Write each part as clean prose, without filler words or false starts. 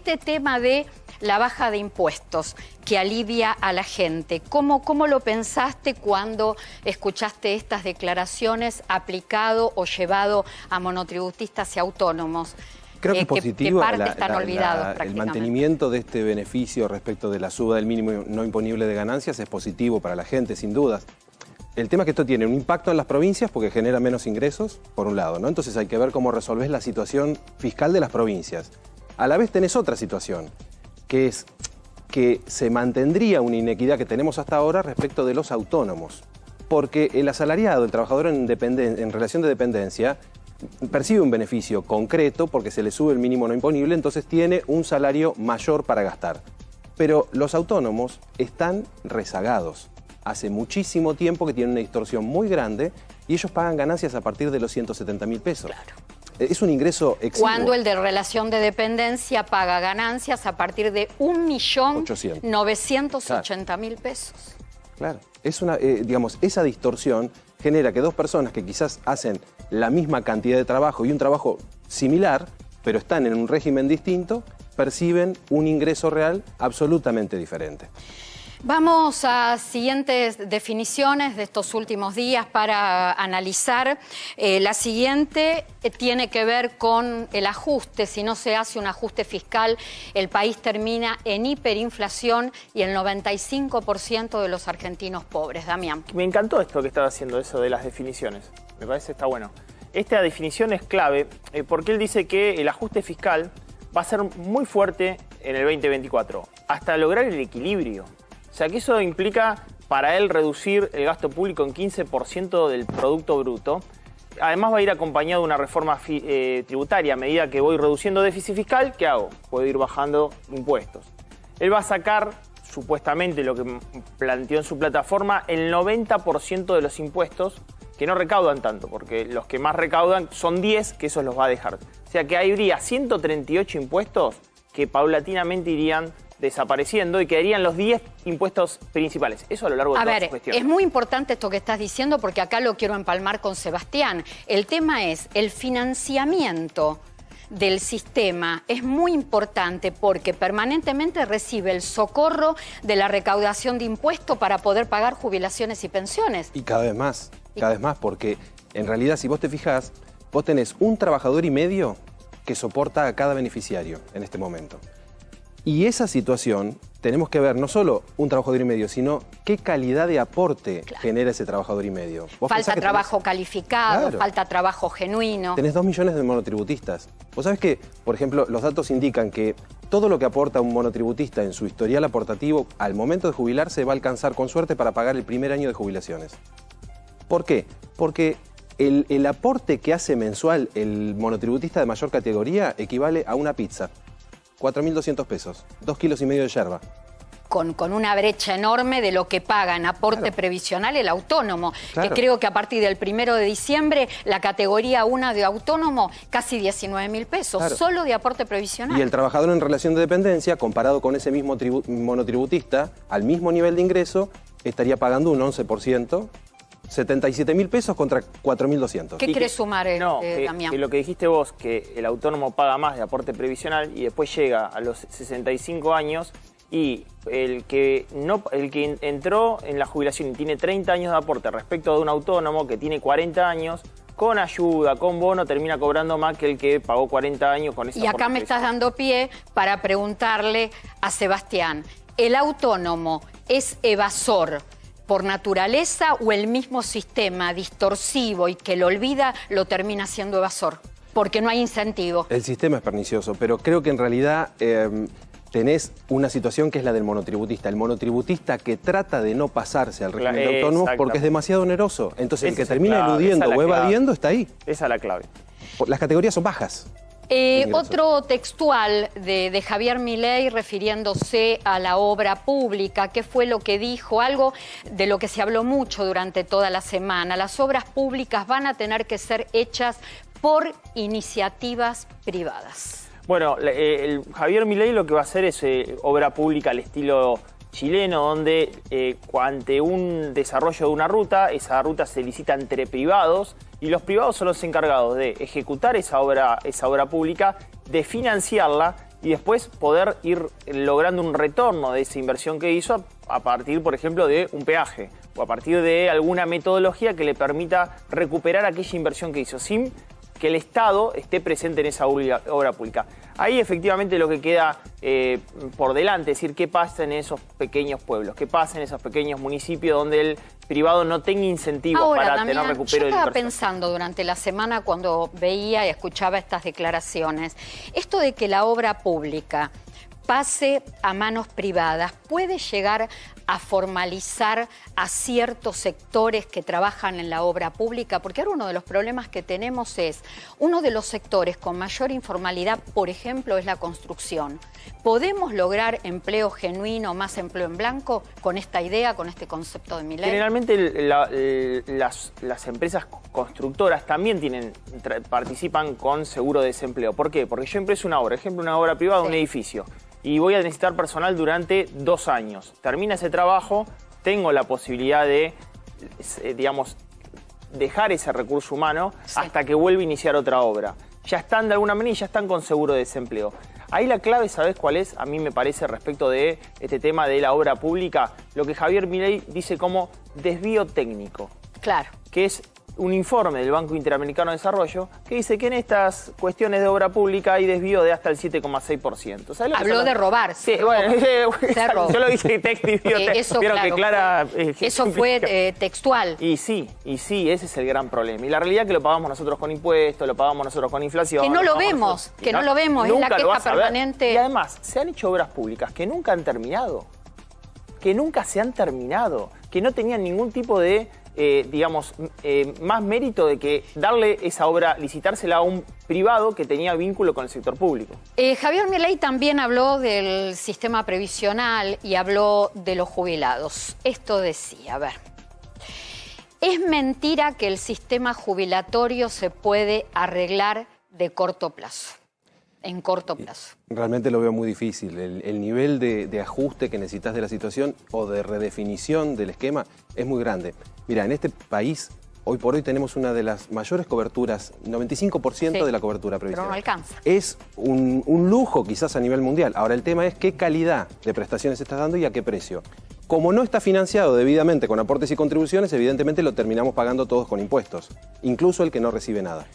este tema de la baja de impuestos que alivia a la gente, ¿cómo lo pensaste cuando escuchaste estas declaraciones aplicado o llevado a monotributistas y autónomos? Creo que es positivo el mantenimiento de este beneficio respecto de la suba del mínimo no imponible de ganancias es positivo para la gente, sin dudas. El tema es que esto tiene un impacto en las provincias porque genera menos ingresos, por un lado, ¿no? Entonces hay que ver cómo resolvés la situación fiscal de las provincias. A la vez tenés otra situación, que es que se mantendría una inequidad que tenemos hasta ahora respecto de los autónomos. Porque el asalariado, el trabajador en relación de dependencia, percibe un beneficio concreto porque se le sube el mínimo no imponible, entonces tiene un salario mayor para gastar. Pero los autónomos están rezagados. Hace muchísimo tiempo que tienen una distorsión muy grande y ellos pagan ganancias a partir de los 170.000 pesos. Claro. Es un ingreso exiguo. Cuando el de relación de dependencia paga ganancias a partir de 1.980.000 pesos. Claro. Es una, digamos, esa distorsión genera que dos personas que quizás hacen la misma cantidad de trabajo y un trabajo similar, pero están en un régimen distinto, perciben un ingreso real absolutamente diferente. Vamos a siguientes definiciones de estos últimos días para analizar. La siguiente tiene que ver con el ajuste. Si no se hace un ajuste fiscal, el país termina en hiperinflación y el 95% de los argentinos pobres. Damián. Me encantó esto que estaba haciendo, eso de las definiciones. Me parece que está bueno. Esta definición es clave porque él dice que el ajuste fiscal va a ser muy fuerte en el 2024, hasta lograr el equilibrio. O sea que eso implica para él reducir el gasto público en 15% del Producto Bruto. Además va a ir acompañado de una reforma tributaria. A medida que voy reduciendo déficit fiscal, ¿qué hago? Puedo ir bajando impuestos. Él va a sacar, supuestamente lo que planteó en su plataforma, el 90% de los impuestos que no recaudan tanto, porque los que más recaudan son 10, que esos los va a dejar. O sea que habría 138 impuestos que paulatinamente irían desapareciendo y quedarían los 10 impuestos principales. Eso a lo largo de toda su gestión. Es muy importante esto que estás diciendo porque acá lo quiero empalmar con Sebastián. El tema es el financiamiento del sistema. Es muy importante porque permanentemente recibe el socorro de la recaudación de impuestos para poder pagar jubilaciones y pensiones. Y cada vez más, porque en realidad si vos te fijás, vos tenés un trabajador y medio que soporta a cada beneficiario en este momento. Y esa situación tenemos que ver no solo un trabajador y medio, sino qué calidad de aporte genera ese trabajador y medio. Falta trabajo calificado, falta trabajo genuino. Tenés 2 millones de monotributistas. Vos sabés que, por ejemplo, los datos indican que todo lo que aporta un monotributista en su historial aportativo, al momento de jubilarse va a alcanzar con suerte para pagar el primer año de jubilaciones. ¿Por qué? Porque el aporte que hace mensual el monotributista de mayor categoría equivale a una pizza. 4.200 pesos, 2,5 kilos de yerba. Con una brecha enorme de lo que paga en aporte previsional el autónomo, que creo que a partir del 1 de diciembre la categoría 1 de autónomo casi 19.000 pesos, solo de aporte previsional. Y el trabajador en relación de dependencia, comparado con ese mismo monotributista, al mismo nivel de ingreso, estaría pagando un 11%, 77.000 pesos contra 4.200. ¿Qué querés sumar, Damián? Que lo que dijiste vos, que el autónomo paga más de aporte previsional y después llega a los 65 años y el que entró en la jubilación y tiene 30 años de aporte respecto de un autónomo que tiene 40 años, con ayuda, con bono, termina cobrando más que el que pagó 40 años con ese aporte. Y acá me estás dando pie para preguntarle a Sebastián, ¿el autónomo es evasor por naturaleza o el mismo sistema distorsivo y que lo olvida lo termina siendo evasor? Porque no hay incentivo. El sistema es pernicioso, pero creo que en realidad tenés una situación que es la del monotributista. El monotributista que trata de no pasarse al régimen de autónomos porque es demasiado oneroso. Entonces el que termina eludiendo o evadiendo está ahí. Esa es la clave. Las categorías son bajas. Otro textual de Javier Milei refiriéndose a la obra pública. ¿Qué fue lo que dijo? Algo de lo que se habló mucho durante toda la semana. Las obras públicas van a tener que ser hechas por iniciativas privadas. Bueno, Javier Milei lo que va a hacer es obra pública al estilo chileno, donde ante un desarrollo de una ruta, esa ruta se licita entre privados y los privados son los encargados de ejecutar esa obra pública, de financiarla y después poder ir logrando un retorno de esa inversión que hizo a partir, por ejemplo, de un peaje o a partir de alguna metodología que le permita recuperar aquella inversión que hizo sin que el Estado esté presente en esa obra pública. Ahí efectivamente lo que queda por delante, es decir, qué pasa en esos pequeños pueblos, qué pasa en esos pequeños municipios donde el privado no tenga incentivos para tener recupero de inversión. Yo estaba pensando durante la semana cuando veía y escuchaba estas declaraciones, esto de que la obra pública pase a manos privadas, ¿puede llegar a formalizar a ciertos sectores que trabajan en la obra pública? Porque ahora uno de los problemas que tenemos es, uno de los sectores con mayor informalidad, por ejemplo, es la construcción. ¿Podemos lograr empleo genuino, más empleo en blanco, con esta idea, con este concepto de Milei? Generalmente las empresas constructoras también participan con seguro de desempleo. ¿Por qué? Porque yo empiezo una obra, ejemplo, una obra privada, un edificio, y voy a necesitar personal durante 2 años. Termina ese trabajo, tengo la posibilidad de, digamos, dejar ese recurso humano hasta que vuelva a iniciar otra obra. Ya están de alguna manera y ya están con seguro de desempleo. Ahí la clave, ¿sabés cuál es? A mí me parece, respecto de este tema de la obra pública, lo que Javier Milei dice como desvío técnico. Claro. Que es un informe del Banco Interamericano de Desarrollo que dice que en estas cuestiones de obra pública hay desvío de hasta el 7,6%. Habló de robar. Sí, bueno, yo lo dije técnico. Eso, pero claro, que Clara... eso fue textual. Y sí, ese es el gran problema. Y la realidad es que lo pagamos nosotros con impuestos, lo pagamos nosotros con inflación. Que no lo vemos, es la queja permanente. Y además, se han hecho obras públicas que nunca han terminado, que nunca se han terminado, que no tenían ningún tipo de... digamos, más mérito de que darle esa obra, licitársela a un privado que tenía vínculo con el sector público. Javier Milei también habló del sistema previsional y habló de los jubilados. Esto decía, a ver, es mentira que el sistema jubilatorio se puede arreglar de corto plazo. En corto plazo. Realmente lo veo muy difícil. El nivel de ajuste que necesitas de la situación o de redefinición del esquema es muy grande. Mira, en este país, hoy por hoy tenemos una de las mayores coberturas, 95% de la cobertura previsional. Pero no alcanza. Es un lujo quizás a nivel mundial. Ahora el tema es qué calidad de prestaciones estás dando y a qué precio. Como no está financiado debidamente con aportes y contribuciones, evidentemente lo terminamos pagando todos con impuestos, incluso el que no recibe nada.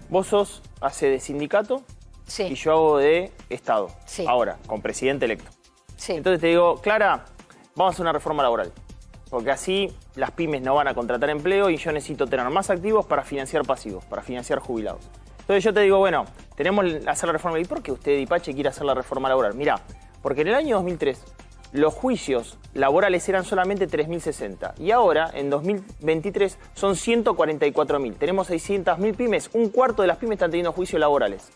Vos sos hace de sindicato. Sí. Y yo hago de Estado, sí. Ahora, con presidente electo. Sí. Entonces te digo, Clara, vamos a hacer una reforma laboral, porque así las pymes no van a contratar empleo y yo necesito tener más activos para financiar pasivos, para financiar jubilados. Entonces yo te digo, bueno, tenemos que hacer la reforma. ¿Y por qué usted, Dipache, quiere hacer la reforma laboral? Mirá, porque en el año 2003 los juicios laborales eran solamente 3.060 y ahora, en 2023, son 144.000. Tenemos 600.000 pymes, un cuarto de las pymes están teniendo juicios laborales.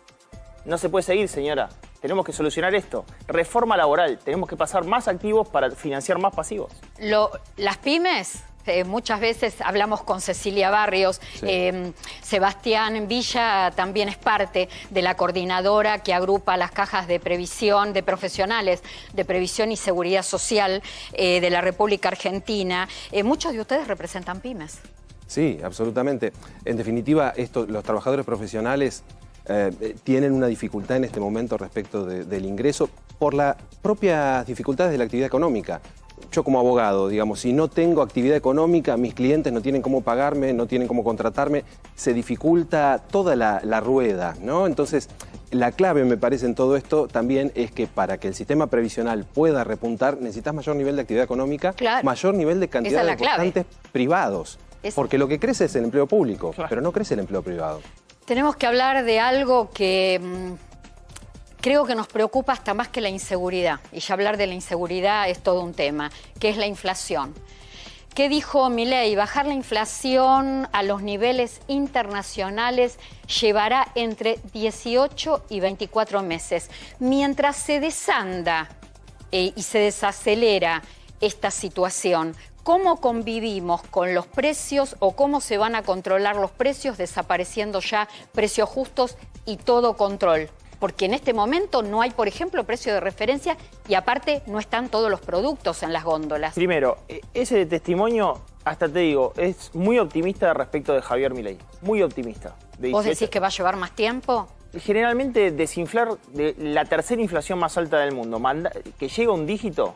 No se puede seguir, señora. Tenemos que solucionar esto. Reforma laboral. Tenemos que pasar más activos para financiar más pasivos. Las pymes, muchas veces hablamos con Cecilia Barrios, Sebastián Villa también es parte de la coordinadora que agrupa las cajas de previsión de profesionales de previsión y seguridad social de la República Argentina. Muchos de ustedes representan pymes. Sí, absolutamente. En definitiva, los trabajadores profesionales tienen una dificultad en este momento respecto del ingreso por las propias dificultades de la actividad económica. Yo como abogado, digamos, si no tengo actividad económica, mis clientes no tienen cómo pagarme, no tienen cómo contratarme, se dificulta toda la rueda, ¿no? Entonces, la clave, me parece, en todo esto también es que para que el sistema previsional pueda repuntar, necesitas mayor nivel de actividad económica, mayor nivel de cantidad de aportantes privados. Porque lo que crece es el empleo público, pero no crece el empleo privado. Tenemos que hablar de algo que creo que nos preocupa hasta más que la inseguridad. Y ya hablar de la inseguridad es todo un tema, que es la inflación. ¿Qué dijo Milei? Bajar la inflación a los niveles internacionales llevará entre 18 y 24 meses. Mientras se desanda y se desacelera esta situación, ¿cómo convivimos con los precios o cómo se van a controlar los precios desapareciendo ya precios justos y todo control? Porque en este momento no hay, por ejemplo, precio de referencia y aparte no están todos los productos en las góndolas. Primero, ese testimonio, hasta te digo, es muy optimista respecto de Javier Milei. Muy optimista. ¿Vos decís que va a llevar más tiempo? generalmente desinflar de la tercera inflación más alta del mundo, que llega a un dígito,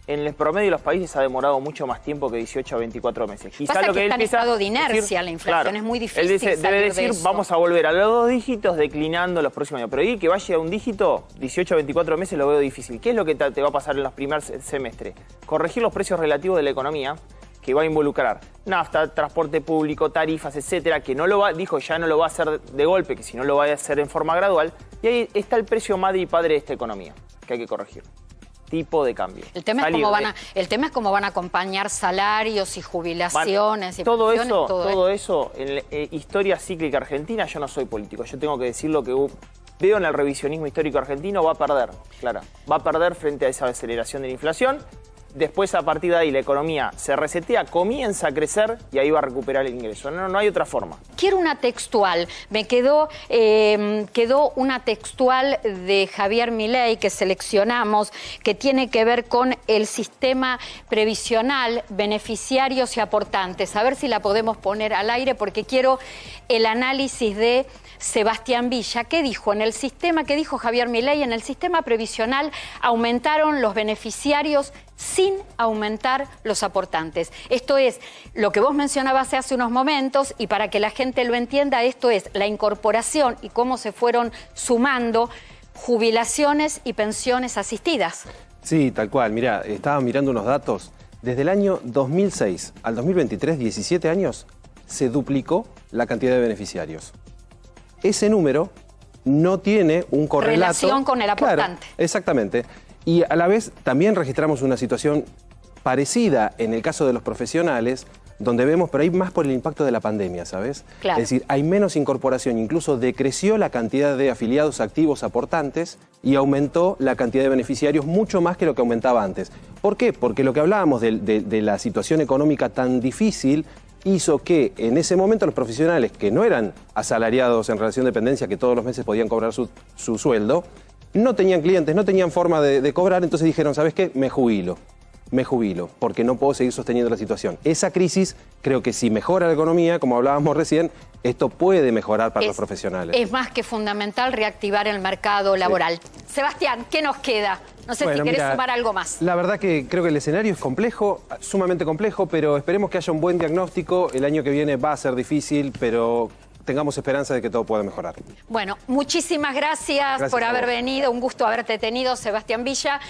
en el promedio de los países ha demorado mucho más tiempo que 18 a 24 meses. Quizá pasa que está en estado de inercia la inflación, claro, es muy difícil. Él dice, debe decir, vamos a volver a los 2 dígitos declinando los próximos años. Pero ahí que vaya a un dígito, 18 a 24 meses lo veo difícil. ¿Qué es lo que te va a pasar en los primeros semestres? Corregir los precios relativos de la economía, que va a involucrar nafta, transporte público, tarifas, etcétera, que no lo va, dijo, ya no lo va a hacer de golpe, que si no lo va a hacer en forma gradual. Y ahí está el precio madre y padre de esta economía, que hay que corregir. Tipo de cambio. El tema es cómo van a acompañar salarios y jubilaciones. Todo eso en historia cíclica argentina, yo no soy político, yo tengo que decir lo que veo en el revisionismo histórico argentino, va a perder, Clara. Va a perder frente a esa aceleración de la inflación. Después, a partir de ahí, la economía se resetea, comienza a crecer y ahí va a recuperar el ingreso. No hay otra forma. Quiero una textual. Me quedó una textual de Javier Milei que seleccionamos, que tiene que ver con el sistema previsional, beneficiarios y aportantes. A ver si la podemos poner al aire, porque quiero el análisis de Sebastián Villa. ¿Qué dijo? ¿Qué dijo Javier Milei? En el sistema previsional aumentaron los beneficiarios sin aumentar los aportantes. Esto es lo que vos mencionabas hace unos momentos, y para que la gente lo entienda, esto es la incorporación y cómo se fueron sumando jubilaciones y pensiones asistidas. Sí, tal cual. Mirá, estaba mirando unos datos. Desde el año 2006 al 2023, 17 años, se duplicó la cantidad de beneficiarios. Ese número no tiene un correlato. Relación con el aportante. Claro, exactamente. Y a la vez también registramos una situación parecida en el caso de los profesionales, donde vemos, pero ahí más por el impacto de la pandemia, ¿sabes? Claro. Es decir, hay menos incorporación, incluso decreció la cantidad de afiliados activos aportantes y aumentó la cantidad de beneficiarios mucho más que lo que aumentaba antes. ¿Por qué? Porque lo que hablábamos de la situación económica tan difícil hizo que en ese momento los profesionales que no eran asalariados en relación de dependencia, que todos los meses podían cobrar su sueldo, no tenían clientes, no tenían forma de cobrar, entonces dijeron, ¿sabes qué? Me jubilo, porque no puedo seguir sosteniendo la situación. Esa crisis, creo que si mejora la economía, como hablábamos recién, esto puede mejorar para los profesionales. Es más que fundamental reactivar el mercado laboral. Sí. Sebastián, ¿qué nos queda? No sé si querés sumar algo más. La verdad que creo que el escenario es complejo, sumamente complejo, pero esperemos que haya un buen diagnóstico. El año que viene va a ser difícil, pero tengamos esperanza de que todo pueda mejorar. Bueno, muchísimas gracias por haber venido. Un gusto haberte tenido, Sebastián Villa.